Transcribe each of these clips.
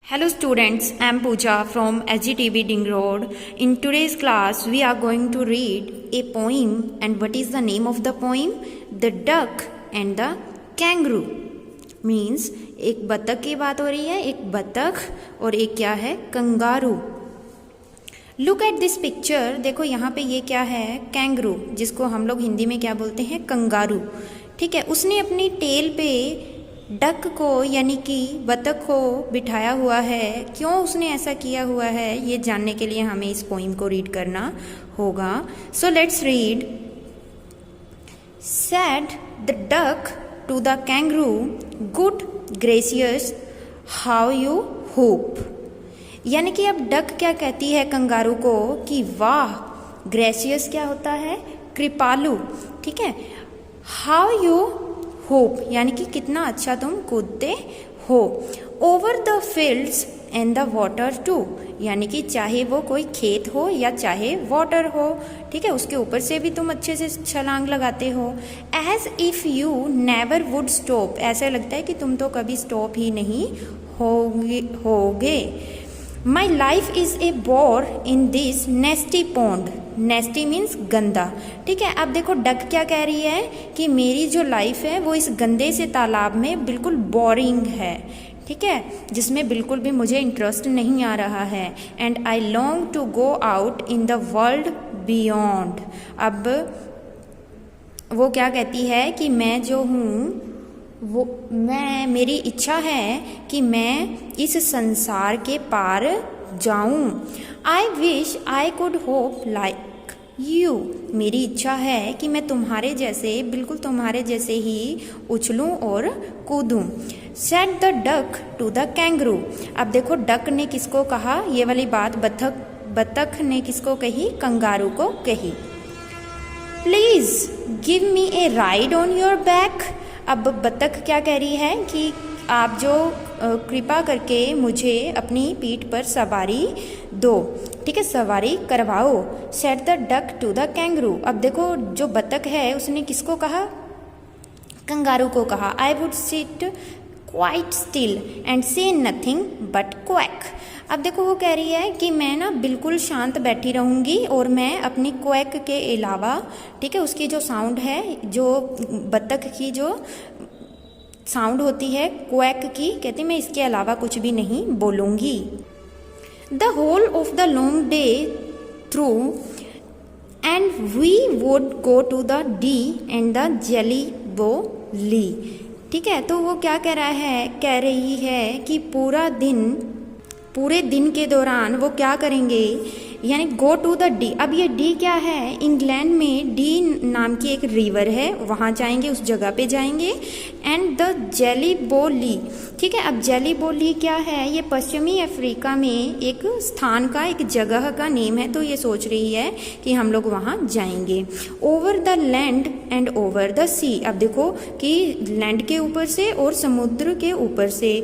Hello students, I am Pooja from SGTB Ding Road. In today's class, we are going to read a poem. And what is the name of the poem? The Duck and the Kangaroo. Means एक बतख की बात हो रही है, एक बतख और एक क्या है, kangaroo. Look at this picture. देखो यहाँ पे ये क्या है, कैंगरू, जिसको हम लोग हिंदी में क्या बोलते हैं, कंगारू. ठीक है, उसने अपनी टेल पे डक को यानी कि बतख को बिठाया हुआ है. क्यों उसने ऐसा किया हुआ है, ये जानने के लिए हमें इस पोइम को रीड करना होगा. So let's read. Said the duck to the kangaroo, good gracious how you hop. यानी कि अब डक क्या कहती है कंगारू को कि वाह, ग्रेसियस क्या होता है, कृपालु. ठीक है, हाउ यू होप यानी कि कितना अच्छा तुम कूदते हो. Over the fields and the water too, यानी कि चाहे वो कोई खेत हो या चाहे वाटर हो, ठीक है, उसके ऊपर से भी तुम अच्छे से छलांग लगाते हो. As if you never would stop, ऐसा लगता है कि तुम तो कभी स्टॉप ही नहीं होगे. My life is a bore in this नेस्टी pond. नेस्टी means गंदा. ठीक है, अब देखो डक क्या कह रही है कि मेरी जो लाइफ है वो इस गंदे से तालाब में बिल्कुल बोरिंग है. ठीक है, जिसमें बिल्कुल भी मुझे इंटरेस्ट नहीं आ रहा है. And I long to go out in the world beyond. अब वो क्या कहती है कि मैं जो हूँ वो मेरी इच्छा है कि मैं इस संसार के पार जाऊं. I wish I could hope like you. मेरी इच्छा है कि मैं तुम्हारे जैसे, बिल्कुल तुम्हारे जैसे ही उछलूं और कूदूं. Said the duck to the kangaroo. अब देखो डक ने किसको कहा, ये वाली बात बतख ने किसको कही, कंगारू को कही. Please give me A ride on your back. अब बतख क्या कह रही है कि आप जो कृपा करके मुझे अपनी पीठ पर सवारी दो. ठीक है, सवारी करवाओ. Said the duck to the kangaroo. अब देखो जो बतख है उसने किसको कहा, कंगारू को कहा. I would sit quite still and से नथिंग बट क्वैक. अब देखो वो कह रही है कि मैं ना बिल्कुल शांत बैठी रहूँगी और मैं अपनी क्वैक के अलावा, ठीक है, उसकी जो साउंड है, जो बतख की जो साउंड होती है क्वैक की, कहती मैं इसके अलावा कुछ भी नहीं बोलूँगी. The whole of the long day through and we would go to the Dee and the Jelly Bo Lee. ठीक है, तो वो क्या कह रही है कि पूरे दिन के दौरान वो क्या करेंगे, यानी गो टू द डी. अब ये डी क्या है, इंग्लैंड में डी नाम की एक रिवर है, वहाँ जाएंगे, उस जगह पे जाएंगे. And the Jelly Bo Lee. ठीक है, अब जेली बो ली क्या है, ये पश्चिमी अफ्रीका में एक स्थान का, एक जगह का नेम है. तो ये सोच रही है कि हम लोग वहाँ जाएंगे. Over the land and over the sea. अब देखो कि लैंड के ऊपर से और समुद्र के ऊपर से.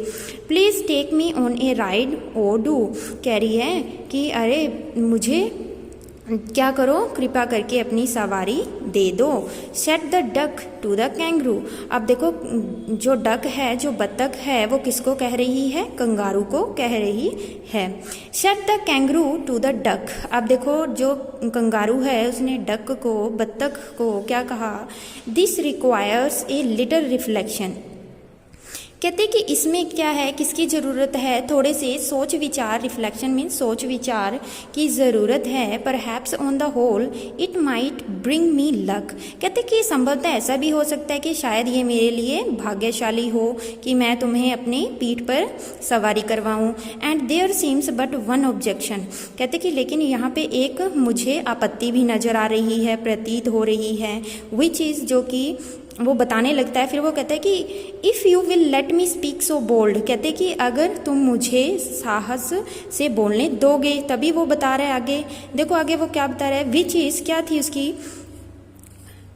Please take me on a ride oh do. कह रही है कि अरे मुझे क्या करो, कृपा करके अपनी सवारी दे दो. Said the duck to the kangaroo. अब देखो जो डक है, जो बतख है, वो किसको कह रही है, कंगारू को कह रही है. Said the kangaroo to the duck. अब देखो जो कंगारू है उसने डक को, बतख को क्या कहा, this requires a little reflection. कहते कि इसमें क्या है, किसकी ज़रूरत है, थोड़े से सोच विचार. रिफ्लेक्शन मीन्स सोच विचार की ज़रूरत है. Perhaps on the whole it might bring me luck. कहते कि संभवतः ऐसा भी हो सकता है कि शायद ये मेरे लिए भाग्यशाली हो कि मैं तुम्हें अपनी पीठ पर सवारी करवाऊं. And there seems but one objection. कहते कि लेकिन यहाँ पे एक मुझे आपत्ति भी नज़र आ रही है, प्रतीत हो रही है. विच इज़, जो कि वो बताने लगता है. फिर वो कहता है कि if you will let me speak so bold. कहते कि अगर तुम मुझे साहस से बोलने दोगे, तभी वो बता रहे आगे. देखो आगे वो क्या बता रहा है, विच इज़ क्या थी उसकी,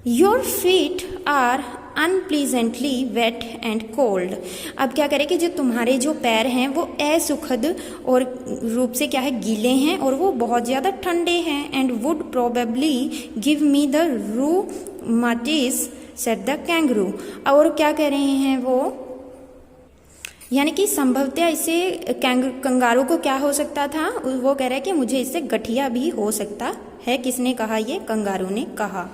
your feet are unpleasantly wet and cold. अब क्या करें कि जो तुम्हारे जो पैर हैं वो असुखद और रूप से क्या है, गीले हैं और वो बहुत ज़्यादा ठंडे हैं. And would probably give me the rheumatism said the kangaroo. और क्या कह रहे हैं वो, यानी कि संभवतः इससे कंगारू को क्या हो सकता था, वो कह रहा है कि मुझे इससे गठिया भी हो सकता है। किसने कहा, ये कंगारू ने कहा।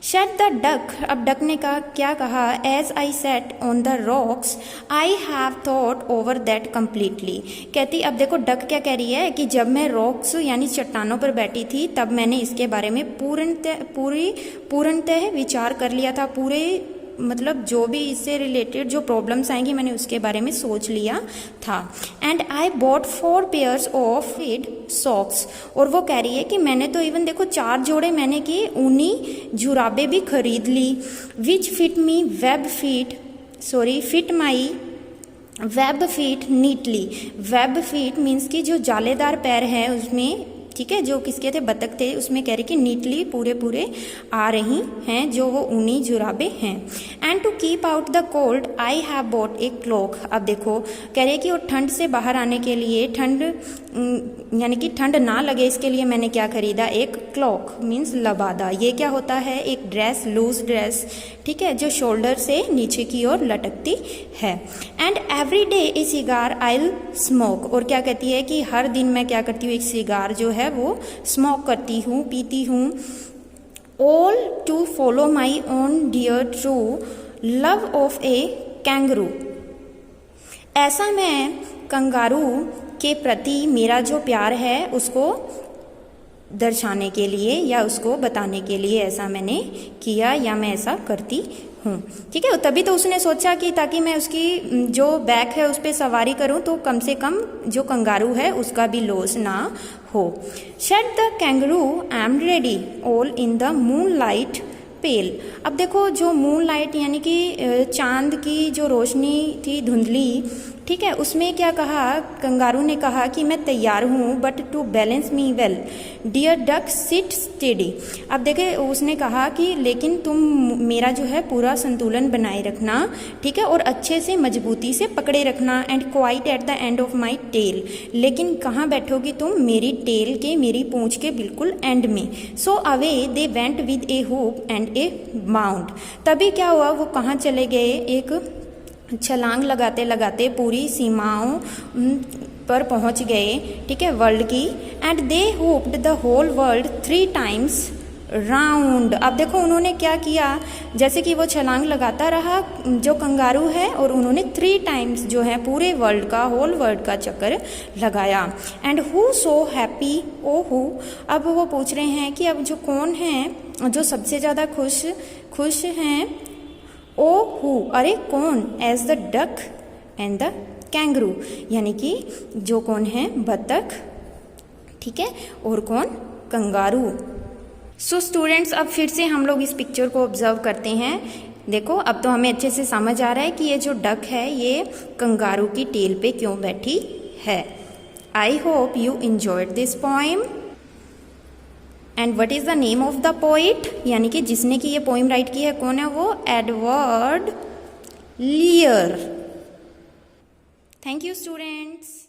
Said द डक, अब डक ने कहा, क्या कहा, as I sat on the rocks I have thought over that completely. कहती, अब देखो डक क्या कह रही है कि जब मैं रॉक्स यानी चट्टानों पर बैठी थी तब मैंने इसके बारे में पूर्णतः विचार कर लिया था। पूरे मतलब जो भी इससे रिलेटेड जो प्रॉब्लम्स आएंगी मैंने उसके बारे में सोच लिया था। And I bought 4 pairs of फिड सॉक्स, और वो कह रही है कि मैंने तो इवन देखो 4 जोड़े मैंने की ऊनी जुराबे भी खरीद ली। Which fit me fit my web feet neatly. Web feet means कि जो जालेदार पैर हैं उसमें, ठीक है, जो किसके थे, बतख थे, उसमें कह रही कि नीटली पूरे आ रही हैं जो वो ऊनी जुराबे हैं। And to keep out the cold I have bought a cloak. अब देखो कह रही कि वो ठंड से बाहर आने के लिए, ठंड यानी कि ठंड ना लगे इसके लिए मैंने क्या खरीदा, एक क्लॉक मीन्स लबादा। ये क्या होता है, एक ड्रेस, लूज ड्रेस, ठीक है, जो शोल्डर से नीचे की ओर लटकती है। And every day A cigar I smoke, और क्या कहती है कि हर दिन मैं क्या करती हूँ, एक सिगार जो है वो स्मोक करती हूँ, पीती हूँ। All to follow my own dear true love of a kangaroo. ऐसा मैं कंगारू के प्रति मेरा जो प्यार है उसको दर्शाने के लिए या उसको बताने के लिए ऐसा मैंने किया या मैं ऐसा करती हूँ, ठीक है। तभी तो उसने सोचा कि ताकि मैं उसकी जो बैक है उस पर सवारी करूँ तो कम से कम जो कंगारू है उसका भी लॉस ना हो। Said the kangaroo I am ready all in the moonlight pale. अब देखो जो मून लाइट यानी कि चांद की जो रोशनी थी धुंधली, ठीक है, उसमें क्या कहा, कंगारू ने कहा कि मैं तैयार हूँ, but to balance me well dear duck sit steady. अब देखे उसने कहा कि लेकिन तुम मेरा जो है पूरा संतुलन बनाए रखना, ठीक है, और अच्छे से मजबूती से पकड़े रखना। And quite at the end of my tail, लेकिन कहाँ बैठोगी तुम, मेरी टेल के, मेरी पूंछ के बिल्कुल एंड में। So away they went with A hoop and A bound. तभी क्या हुआ, वो कहाँ चले गए, एक छलांग लगाते लगाते पूरी सीमाओं पर पहुंच गए, ठीक है, वर्ल्ड की। And they hopped the whole world 3 times round. अब देखो उन्होंने क्या किया, जैसे कि वो छलांग लगाता रहा जो कंगारू है, और उन्होंने 3 times जो है पूरे वर्ल्ड का, होल वर्ल्ड का चक्कर लगाया। And who so happy oh who. अब वो पूछ रहे हैं कि अब जो कौन है जो सबसे ज़्यादा खुश हैं, ओ हु, अरे कौन, as the duck and the kangaroo, यानी कि जो कौन है, बतख, ठीक है, और कौन, कंगारू। सो स्टूडेंट्स अब फिर से हम लोग इस पिक्चर को ऑब्जर्व करते हैं। देखो अब तो हमें अच्छे से समझ आ रहा है कि ये जो डक है ये कंगारू की टेल पे क्यों बैठी है। I hope you enjoyed this poem. And what is the name of the poet, यानी कि जिसने की ये पोइम राइट की है कौन है वो, एडवर्ड लियर। Thank you students.